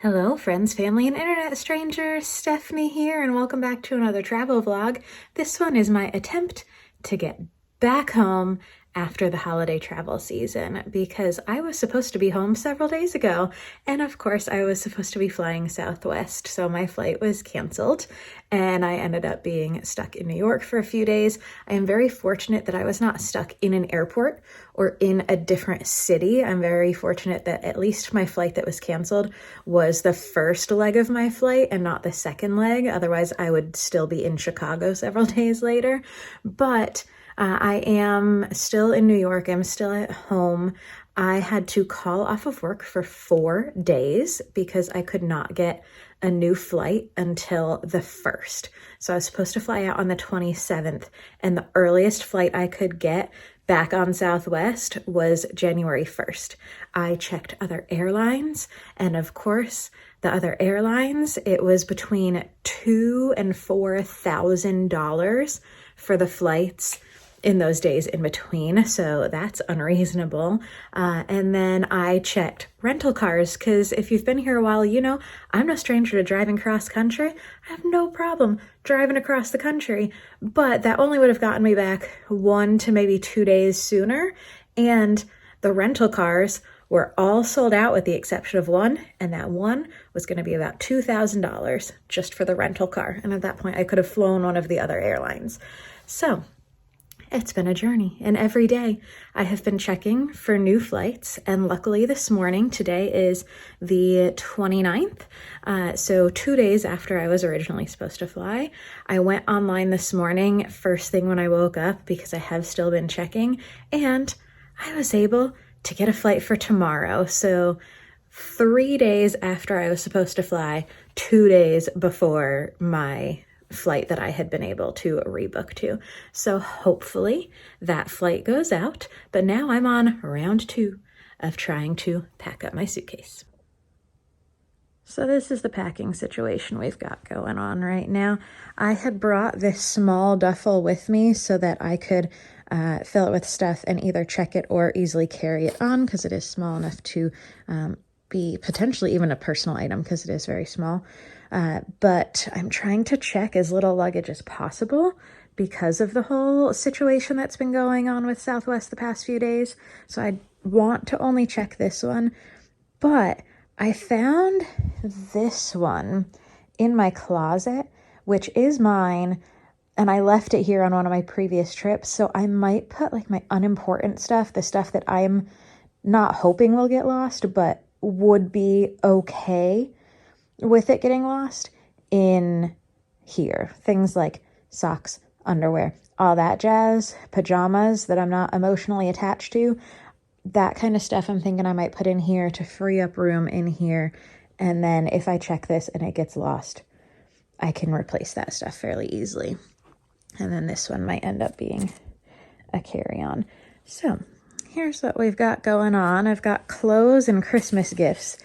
Hello, friends, family, and internet strangers. Stephanie here, and welcome back to another travel vlog. This one is my attempt to get back home after the holiday travel season because I was supposed to be home several days ago, and of course I was supposed to be flying Southwest, so my flight was canceled and I ended up being stuck in New York for a few days. I am very fortunate that I was not stuck in an airport or in a different city. I'm very fortunate that at least my flight that was canceled was the first leg of my flight and not the second leg. Otherwise, I would still be in Chicago several days later. But I am still in New York. I'm still at home. I had to call off of work for 4 days because I could not get a new flight until the 1st. So I was supposed to fly out on the 27th, and the earliest flight I could get back on Southwest was January 1st. I checked other airlines, and of course, the other airlines, it was between $2,000 and $4,000 for the flights in those days in between, so that's unreasonable. And then I checked rental cars, because if you've been here a while, you know I'm no stranger to driving cross country. I have no problem driving across the country, but that only would have gotten me back 1 to maybe 2 days sooner, and the rental cars were all sold out with the exception of one, and that one was going to be about $2,000 just for the rental car, and at that point I could have flown one of the other airlines. So it's been a journey, and every day I have been checking for new flights, and luckily this morning, today is the 29th, so 2 days after I was originally supposed to fly, I went online this morning, first thing when I woke up, because I have still been checking, and I was able to get a flight for tomorrow. So 3 days after I was supposed to fly, 2 days before my flight that I had been able to rebook to. So hopefully that flight goes out, but now I'm on round 2 of trying to pack up my suitcase. So this is the packing situation we've got going on right now. I had brought this small duffel with me so that I could fill it with stuff and either check it or easily carry it on, because it is small enough to be potentially even a personal item because it is very small. But I'm trying to check as little luggage as possible because of the whole situation that's been going on with Southwest the past few days. So I want to only check this one, but I found this one in my closet, which is mine, and I left it here on one of my previous trips. So I might put like my unimportant stuff, the stuff that I'm not hoping will get lost, but would be okay with it getting lost, in here. Things like socks, underwear, all that jazz, pajamas that I'm not emotionally attached to, that kind of stuff I'm thinking I might put in here to free up room in here. And then if I check this and it gets lost, I can replace that stuff fairly easily. And then this one might end up being a carry-on. So here's what we've got going on. I've got clothes and Christmas gifts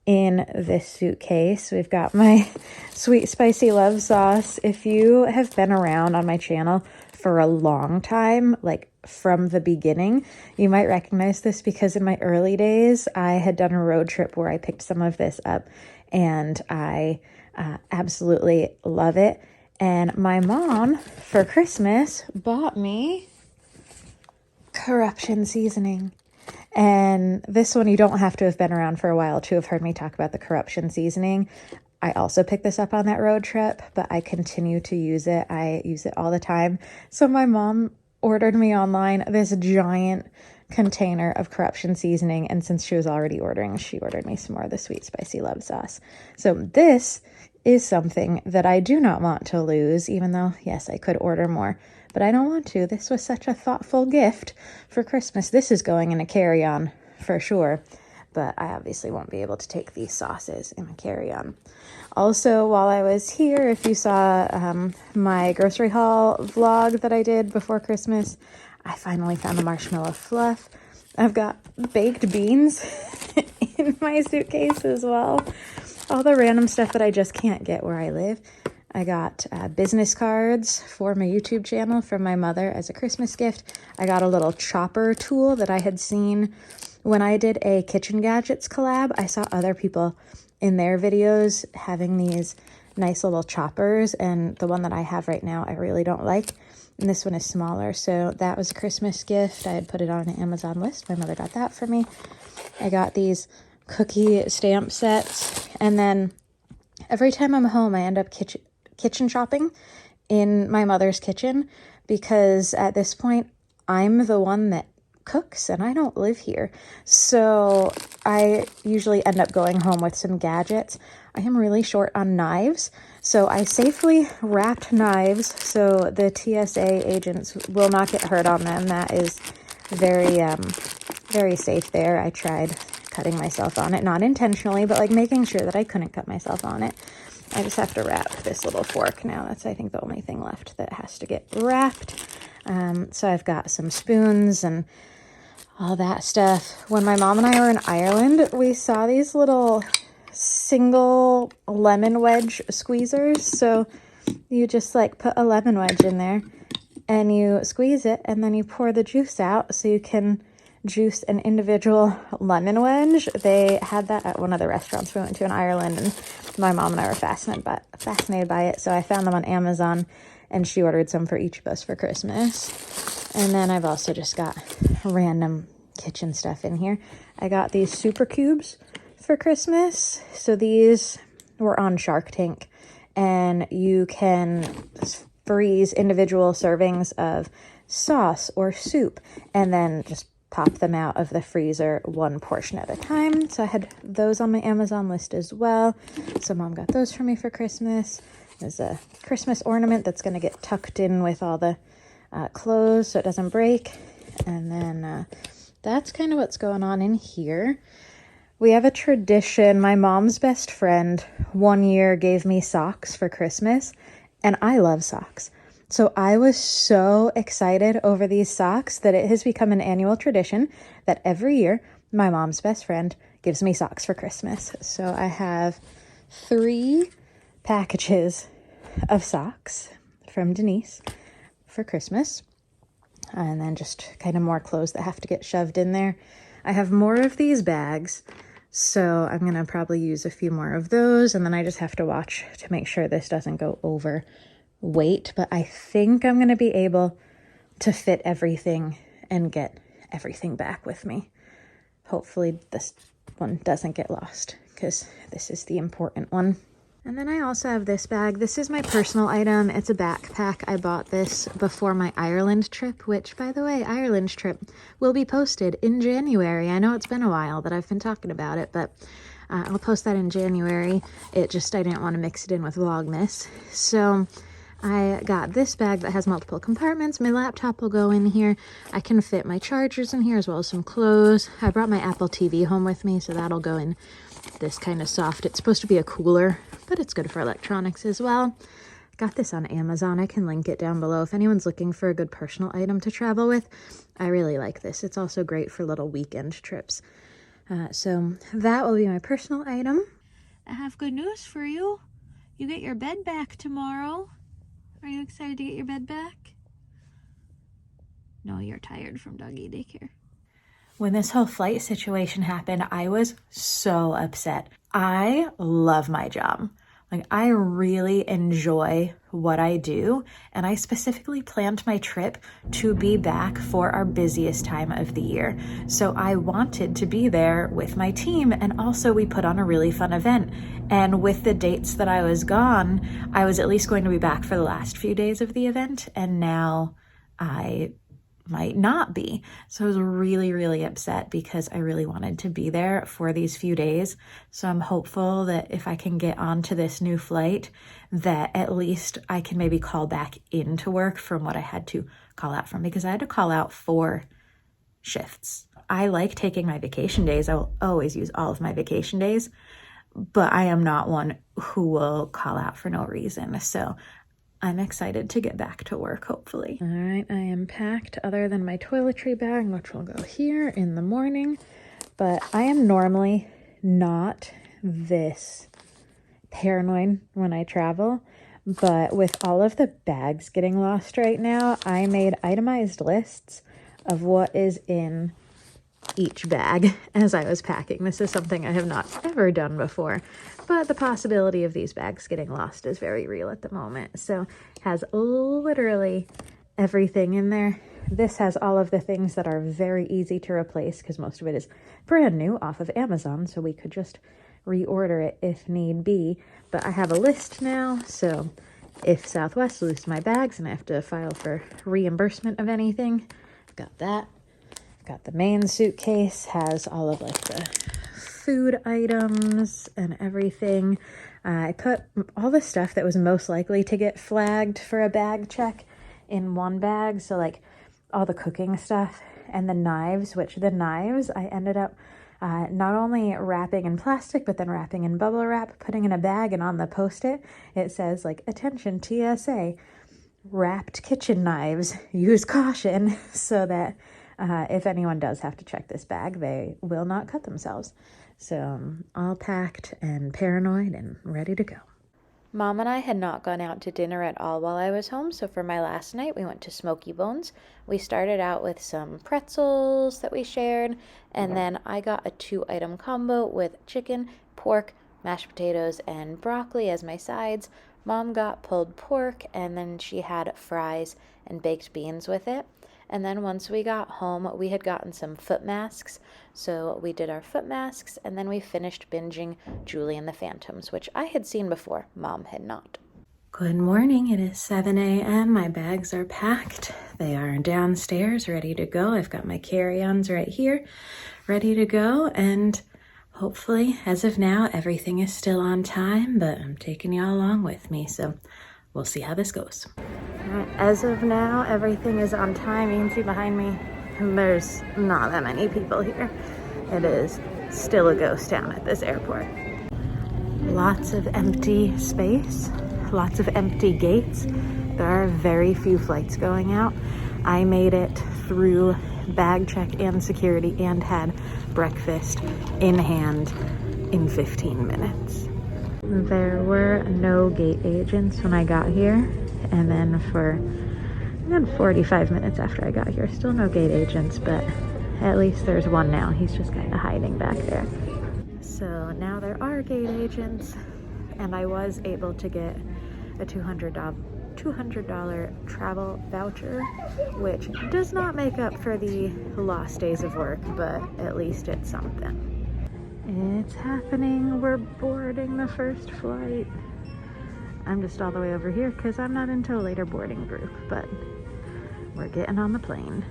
in this suitcase. We've got my sweet spicy love sauce. If you have been around on my channel for a long time, like from the beginning, you might recognize this because in my early days, I had done a road trip where I picked some of this up, and I absolutely love it. And my mom, for Christmas, bought me corruption seasoning. And this one, you don't have to have been around for a while to have heard me talk about the corruption seasoning. I also picked this up on that road trip, but I continue to use it. I use it all the time. So my mom ordered me online this giant container of corruption seasoning, and since she was already ordering, she ordered me some more of the sweet spicy love sauce. So this is something that I do not want to lose, even though, yes, I could order more, but I don't want to. This was such a thoughtful gift for Christmas. This is going in a carry-on for sure, but I obviously won't be able to take these sauces in a carry-on. Also, while I was here, if you saw my grocery haul vlog that I did before Christmas, I finally found a marshmallow fluff. I've got baked beans in my suitcase as well. All the random stuff that I just can't get where I live. I got business cards for my YouTube channel from my mother as a Christmas gift. I got a little chopper tool that I had seen when I did a Kitchen Gadgets collab. I saw other people in their videos having these nice little choppers, and the one that I have right now I really don't like, and this one is smaller. So that was a Christmas gift. I had put it on an Amazon list. My mother got that for me. I got these cookie stamp sets, and then every time I'm home I end up kitchen shopping in my mother's kitchen, because at this point I'm the one that cooks and I don't live here. So I usually end up going home with some gadgets. I am really short on knives, so I safely wrapped knives so the TSA agents will not get hurt on them. That is very, very safe there. I tried cutting myself on it, not intentionally, but like making sure that I couldn't cut myself on it. I just have to wrap this little fork now. That's, I think, the only thing left that has to get wrapped. So I've got some spoons and all that stuff. When my mom and I were in Ireland, we saw these little single lemon wedge squeezers. So you just like put a lemon wedge in there and you squeeze it, and then you pour the juice out so you can juice an individual lemon wedge. They had that at one of the restaurants we went to in Ireland, and my mom and I were fascinated by it. So I found them on Amazon, and she ordered some for each of us for Christmas. And then I've also just got random kitchen stuff in here. I got these super cubes for Christmas. So these were on Shark Tank, and you can freeze individual servings of sauce or soup and then just pop them out of the freezer one portion at a time. So I had those on my Amazon list as well. So mom got those for me for Christmas. There's a Christmas ornament that's going to get tucked in with all the clothes so it doesn't break. And then that's kind of what's going on in here. We have a tradition. My mom's best friend one year gave me socks for Christmas, and I love socks. So I was so excited over these socks that it has become an annual tradition that every year my mom's best friend gives me socks for Christmas. So I have 3 packages of socks from Denise for Christmas, and then just kind of more clothes that have to get shoved in there. I have more of these bags, so I'm going to probably use a few more of those, and then I just have to watch to make sure this doesn't go over weight, but I think I'm going to be able to fit everything and get everything back with me. Hopefully this one doesn't get lost, because this is the important one. And then I also have this bag. This is my personal item. It's a backpack. I bought this before my Ireland trip, which, by the way, Ireland trip will be posted in January. I know it's been a while that I've been talking about it, but I'll post that in January. I didn't want to mix it in with Vlogmas. So I got this bag that has multiple compartments. My laptop will go in here. I can fit my chargers in here as well as some clothes. I brought my Apple TV home with me, so that'll go in this kind of soft. It's supposed to be a cooler, but it's good for electronics as well. Got this on Amazon. I can link it down below if anyone's looking for a good personal item to travel with. I really like this. It's also great for little weekend trips. So that will be my personal item. I have good news for you. You get your bed back tomorrow. Are you excited to get your bed back? No, you're tired from doggy daycare. When this whole flight situation happened, I was so upset. I love my job. Like, I really enjoy what I do, and I specifically planned my trip to be back for our busiest time of the year. So I wanted to be there with my team, and also we put on a really fun event. And with the dates that I was gone, I was at least going to be back for the last few days of the event, and now I might not be. So I was really, really upset because I really wanted to be there for these few days. So I'm hopeful that if I can get onto this new flight, that at least I can maybe call back into work from what I had to call out from, because I had to call out 4 shifts. I like taking my vacation days. I will always use all of my vacation days, but I am not one who will call out for no reason. So I'm excited to get back to work, hopefully. All right, I am packed other than my toiletry bag, which will go here in the morning. But I am normally not this paranoid when I travel. But with all of the bags getting lost right now, I made itemized lists of what is in each bag as I was packing. This is something I have not ever done before, but the possibility of these bags getting lost is very real at the moment. So it has literally everything in there. This has all of the things that are very easy to replace because most of it is brand new off of Amazon, so we could just reorder it if need be. But I have a list now, so if Southwest loses my bags and I have to file for reimbursement of anything, I've got that. I've got the main suitcase, has all of like the food items and everything. I put all the stuff that was most likely to get flagged for a bag check in one bag, so like all the cooking stuff and the knives, which the knives I ended up not only wrapping in plastic, but then wrapping in bubble wrap, putting in a bag, and on the post-it, it says like, attention TSA, wrapped kitchen knives, use caution, so that if anyone does have to check this bag, they will not cut themselves. So I'm all packed and paranoid and ready to go. Mom and I had not gone out to dinner at all while I was home, so for my last night, we went to Smoky Bones. We started out with some pretzels that we shared, and then I got a 2-item combo with chicken, pork, mashed potatoes, and broccoli as my sides. Mom got pulled pork, and then she had fries and baked beans with it. And then once we got home, we had gotten some foot masks. So we did our foot masks, and then we finished binging Julie and the Phantoms, which I had seen before. Mom had not. Good morning. It is 7 a.m. My bags are packed. They are downstairs, ready to go. I've got my carry-ons right here, ready to go. And hopefully, as of now, everything is still on time, but I'm taking y'all along with me. So we'll see how this goes. As of now, everything is on time. You can see behind me, there's not that many people here. It is still a ghost town at this airport. Lots of empty space, lots of empty gates. There are very few flights going out. I made it through bag check and security and had breakfast in hand in 15 minutes. There were no gate agents when I got here. And then for 45 minutes after I got here, still no gate agents, but at least there's one now. He's just kind of hiding back there. So now there are gate agents, and I was able to get a $200 travel voucher, which does not make up for the lost days of work, but at least it's something. It's happening. We're boarding the first flight. I'm just all the way over here because I'm not into a later boarding group, but we're getting on the plane.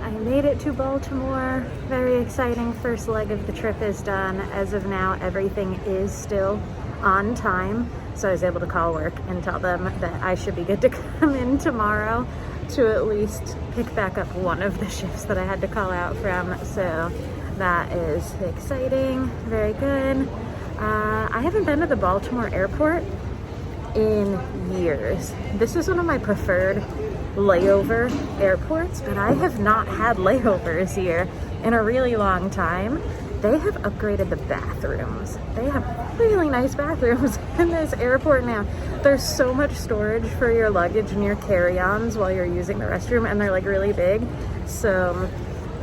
I made it to Baltimore. Very exciting. First leg of the trip is done. As of now, everything is still on time. So I was able to call work and tell them that I should be good to come in tomorrow to at least pick back up one of the shifts that I had to call out from. So that is exciting. Very good. I haven't been to the Baltimore airport in years. This is one of my preferred layover airports, but I have not had layovers here in a really long time. They have upgraded the bathrooms. They have really nice bathrooms in this airport now. There's so much storage for your luggage and your carry-ons while you're using the restroom, and they're like really big. So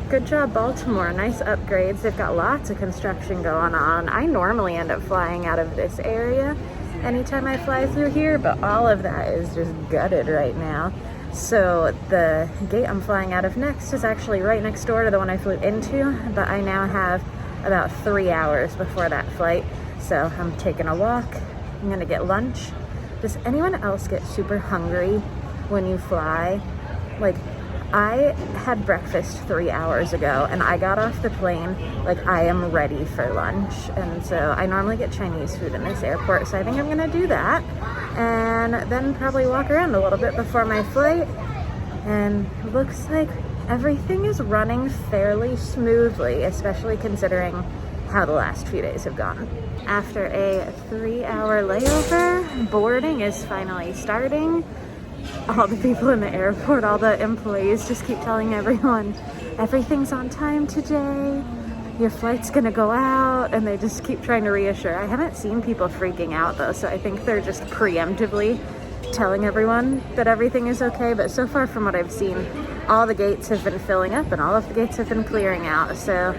good job, Baltimore. Nice upgrades. They've got lots of construction going on. I normally end up flying out of this area anytime I fly through here, but all of that is just gutted right now. So the gate I'm flying out of next is actually right next door to the one I flew into, but I now have about 3 hours before that flight. So I'm taking a walk. I'm gonna get lunch. Does anyone else get super hungry when you fly? Like, I had breakfast 3 hours ago and I got off the plane like I am ready for lunch. And so I normally get Chinese food in this airport, so I think I'm gonna do that and then probably walk around a little bit before my flight. And it looks like everything is running fairly smoothly, especially considering how the last few days have gone. After a 3-hour layover, boarding is finally starting. All the people in the airport, all the employees just keep telling everyone, everything's on time today, your flight's gonna go out, and they just keep trying to reassure. I haven't seen people freaking out though, so I think they're just preemptively telling everyone that everything is okay, but so far from what I've seen, all the gates have been filling up and all of the gates have been clearing out, so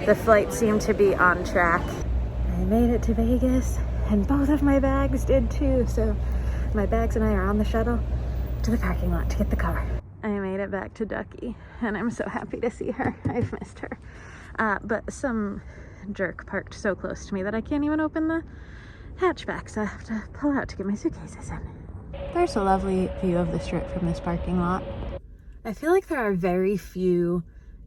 the flight seemed to be on track. I made it to Vegas, and both of my bags did too, so my bags and I are on the shuttle to the parking lot to get the car. I made it back to Ducky, and I'm so happy to see her. I've missed her. But some jerk parked so close to me that I can't even open the hatchback, so I have to pull out to get my suitcases in. There's a lovely view of the strip from this parking lot. I feel like there are very few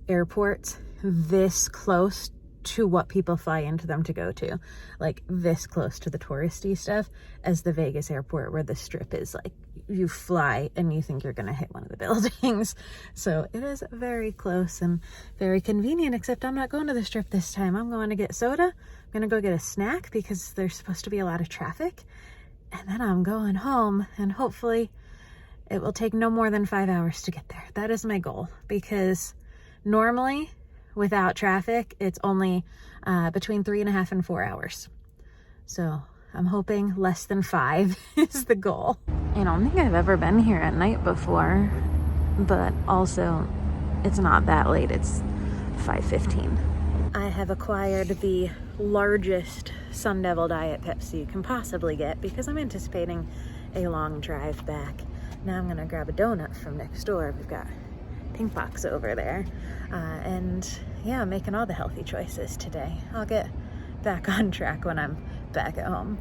airports this close to what people fly into them to go to, like this close to the touristy stuff, as the Vegas airport, where the strip is like you fly and you think you're gonna hit one of the buildings. So it is very close and very convenient, except I'm not going to the strip this time. I'm going to get soda. I'm gonna go get a snack because there's supposed to be a lot of traffic, and then I'm going home, and hopefully it will take no more than 5 hours to get there. That is my goal, because normally without traffic, it's only between 3.5 and 4 hours. So I'm hoping less than 5 is the goal. I don't think I've ever been here at night before, but also it's not that late. It's 5:15. I have acquired the largest Sun Devil Diet Pepsi you can possibly get because I'm anticipating a long drive back. Now I'm gonna grab a donut from next door. We've got Pink Box over there. And yeah, I'm making all the healthy choices today. I'll get back on track when I'm back at home.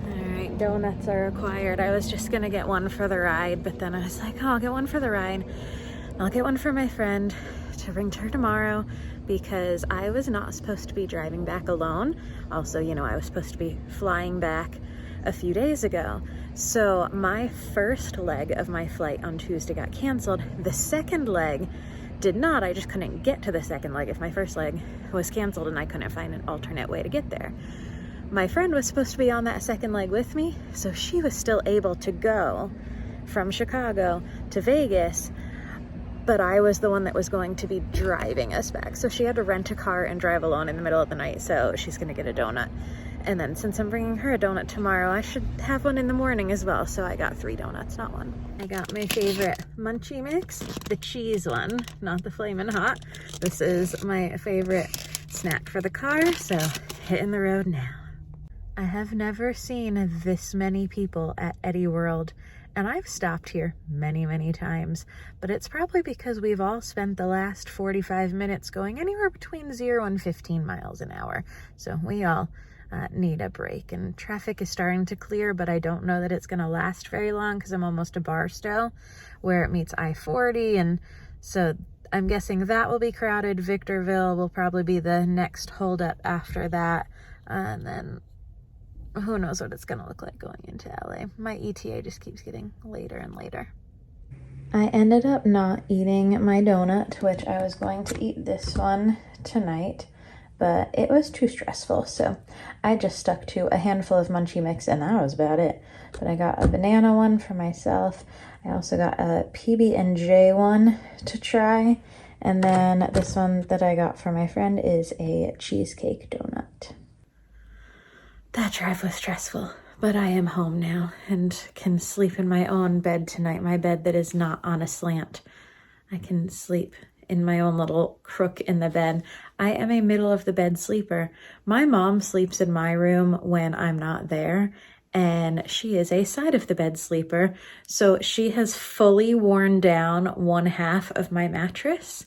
All right, donuts are required. I was just gonna get one for the ride, but then I was like, oh, I'll get one for the ride. I'll get one for my friend to bring to her tomorrow, because I was not supposed to be driving back alone. Also, you know, I was supposed to be flying back a few days ago. So my first leg of my flight on Tuesday got canceled. The second leg did not. I just couldn't get to the second leg if my first leg was canceled and I couldn't find an alternate way to get there. My friend was supposed to be on that second leg with me, so she was still able to go from Chicago to Vegas, but I was the one that was going to be driving us back. So she had to rent a car and drive alone in the middle of the night, so she's gonna get a donut. And then since I'm bringing her a donut tomorrow, I should have one in the morning as well. So I got 3 donuts, not one. I got my favorite munchie mix, the cheese one, not the Flamin' Hot. This is my favorite snack for the car, so hitting the road now. I have never seen this many people at Eddie World, and I've stopped here many, many times, but it's probably because we've all spent the last 45 minutes going anywhere between 0 and 15 miles an hour. So we all need a break, and traffic is starting to clear, but I don't know that it's going to last very long because I'm almost to Barstow where it meets I-40, and so I'm guessing that will be crowded. Victorville will probably be the next holdup after that, and then who knows what it's going to look like going into LA. My ETA just keeps getting later and later. I ended up not eating my donut, which I was going to eat this one tonight, but it was too stressful, so I just stuck to a handful of munchie mix, and that was about it. But I got a banana one for myself. I also got a PB&J one to try, and then this one that I got for my friend is a cheesecake donut. That drive was stressful, but I am home now and can sleep in my own bed tonight, my bed that is not on a slant. I can sleep in my own little crook in the bed. I am a middle of the bed sleeper. My mom sleeps in my room when I'm not there, and she is a side of the bed sleeper. So she has fully worn down one half of my mattress.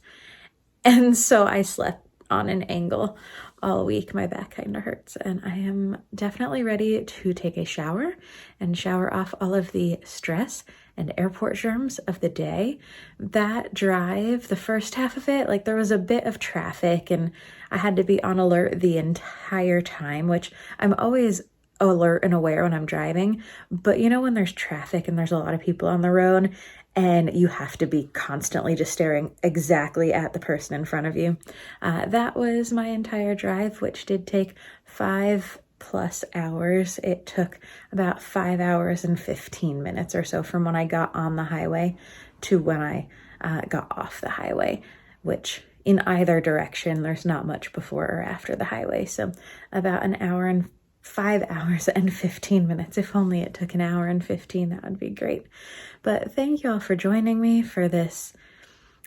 And so I slept on an angle all week. My back kind of hurts, and I am definitely ready to take a shower and shower off all of the stress and airport germs of the day. That drive, the first half of it, like there was a bit of traffic and I had to be on alert the entire time, which I'm always alert and aware when I'm driving. But you know, when there's traffic and there's a lot of people on the road and you have to be constantly just staring exactly at the person in front of you. That was my entire drive, which did take 5+ hours. It took about 5 hours and 15 minutes or so from when I got on the highway to when I got off the highway, which in either direction, there's not much before or after the highway. So about an hour and 5 hours and 15 minutes. If only it took an hour and 15, that would be great. But thank y'all for joining me for this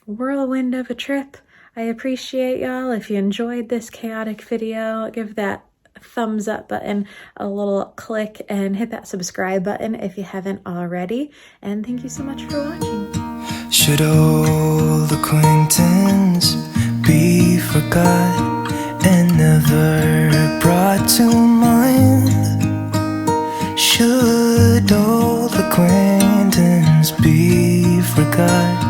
whirlwind of a trip. I appreciate y'all. If you enjoyed this chaotic video, give that thumbs up button a little click and hit that subscribe button if you haven't already. And thank you so much for watching. Should old acquaintance be forgot and never brought to mind? Should old acquaintance be forgot